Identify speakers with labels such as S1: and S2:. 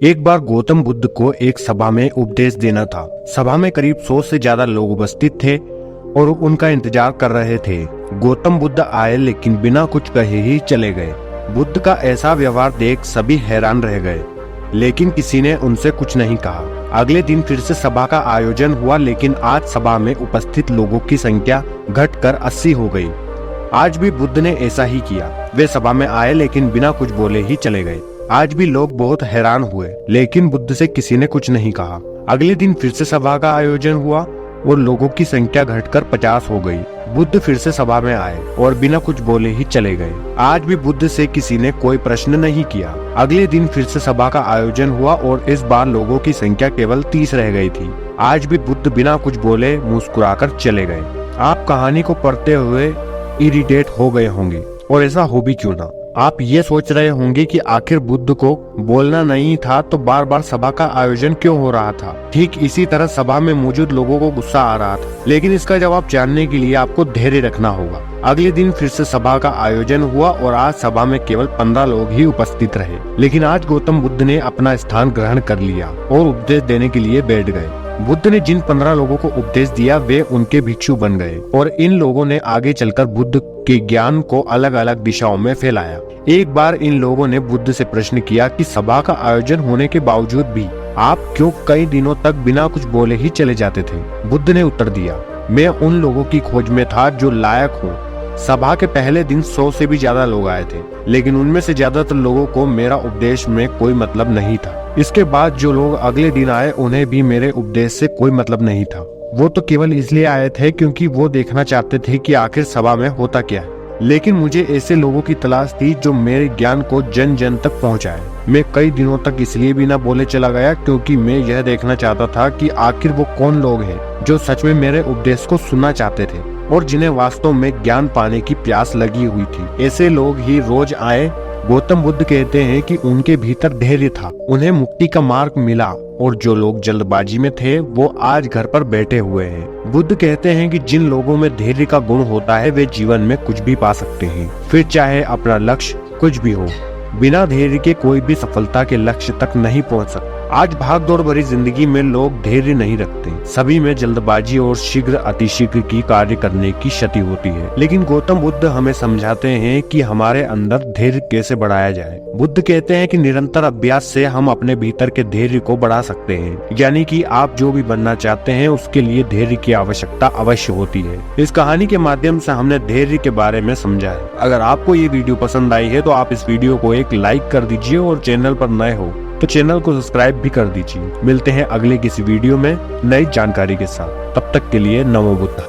S1: एक बार गौतम बुद्ध को एक सभा में उपदेश देना था। सभा में करीब 100 से ज्यादा लोग उपस्थित थे और उनका इंतजार कर रहे थे। गौतम बुद्ध आए लेकिन बिना कुछ कहे ही चले गए। बुद्ध का ऐसा व्यवहार देख सभी हैरान रह गए, लेकिन किसी ने उनसे कुछ नहीं कहा। अगले दिन फिर से सभा का आयोजन हुआ, लेकिन आज सभा में उपस्थित लोगों की संख्या घटकर 80 हो गई। आज भी बुद्ध ने ऐसा ही किया। वे सभा में आए लेकिन बिना कुछ बोले ही चले गए। आज भी लोग बहुत हैरान हुए, लेकिन बुद्ध से किसी ने कुछ नहीं कहा। अगले दिन फिर से सभा का आयोजन हुआ और लोगों की संख्या घटकर 50 हो गई। बुद्ध फिर से सभा में आए और बिना कुछ बोले ही चले गए। आज भी बुद्ध से किसी ने कोई प्रश्न नहीं किया। अगले दिन फिर से सभा का आयोजन हुआ और इस बार लोगों की संख्या केवल 30 रह गई थी। आज भी बुद्ध बिना कुछ बोले मुस्कुराकर चले गए। आप कहानी को पढ़ते हुए इरिटेट हो गए होंगे, और ऐसा हो भी क्यों ना। आप ये सोच रहे होंगे कि आखिर बुद्ध को बोलना नहीं था तो बार बार सभा का आयोजन क्यों हो रहा था। ठीक इसी तरह सभा में मौजूद लोगों को गुस्सा आ रहा था, लेकिन इसका जवाब जानने के लिए आपको धैर्य रखना होगा। अगले दिन फिर से सभा का आयोजन हुआ और आज सभा में केवल 15 लोग ही उपस्थित रहे। लेकिन आज गौतम बुद्ध ने अपना स्थान ग्रहण कर लिया और उपदेश देने के लिए बैठ गए। बुद्ध ने जिन 15 लोगों को उपदेश दिया वे उनके भिक्षु बन गए और इन लोगों ने आगे चलकर बुद्ध के ज्ञान को अलग अलग दिशाओं में फैलाया। एक बार इन लोगों ने बुद्ध से प्रश्न किया कि सभा का आयोजन होने के बावजूद भी आप क्यों कई दिनों तक बिना कुछ बोले ही चले जाते थे। बुद्ध ने उत्तर दिया, मैं उन लोगों की खोज में था जो लायक हो। सभा के पहले दिन 100 से भी ज्यादा लोग आए थे, लेकिन उनमें से ज्यादातर लोगों को मेरा उपदेश में कोई मतलब नहीं था। इसके बाद जो लोग अगले दिन आए उन्हें भी मेरे उपदेश से कोई मतलब नहीं था। वो तो केवल इसलिए आए थे क्योंकि वो देखना चाहते थे कि आखिर सभा में होता क्या है। लेकिन मुझे ऐसे लोगों की तलाश थी जो मेरे ज्ञान को जन जन तक पहुंचाए। मैं कई दिनों तक इसलिए भी ना बोले चला गया क्योंकि मैं यह देखना चाहता था कि आखिर वो कौन लोग हैं जो सच में मेरे उपदेश को सुनना चाहते थे और जिन्हें वास्तव में ज्ञान पाने की प्यास लगी हुई थी। ऐसे लोग ही रोज आए। गौतम बुद्ध कहते हैं कि उनके भीतर धैर्य था, उन्हें मुक्ति का मार्ग मिला, और जो लोग जल्दबाजी में थे वो आज घर पर बैठे हुए हैं। बुद्ध कहते हैं कि जिन लोगों में धैर्य का गुण होता है वे जीवन में कुछ भी पा सकते हैं, फिर चाहे अपना लक्ष्य कुछ भी हो। बिना धैर्य के कोई भी सफलता के लक्ष्य तक नहीं पहुंच सकता। आज भागदौड़ भरी जिंदगी में लोग धैर्य नहीं रखते। सभी में जल्दबाजी और शीघ्र अतिशीघ्र की कार्य करने की क्षति होती है। लेकिन गौतम बुद्ध हमें समझाते हैं कि हमारे अंदर धैर्य कैसे बढ़ाया जाए। बुद्ध कहते हैं कि निरंतर अभ्यास से हम अपने भीतर के धैर्य को बढ़ा सकते हैं। यानी कि आप जो भी बनना चाहते हैं उसके लिए धैर्य की आवश्यकता अवश्य होती है। इस कहानी के माध्यम से हमने धैर्य के बारे में समझा है। अगर आपको ये वीडियो पसंद आई है तो आप इस वीडियो को एक लाइक कर दीजिए और चैनल पर नए हो तो चैनल को सब्सक्राइब भी कर दीजिए। मिलते हैं अगले किसी वीडियो में नई जानकारी के साथ। तब तक के लिए नमो बुद्ध।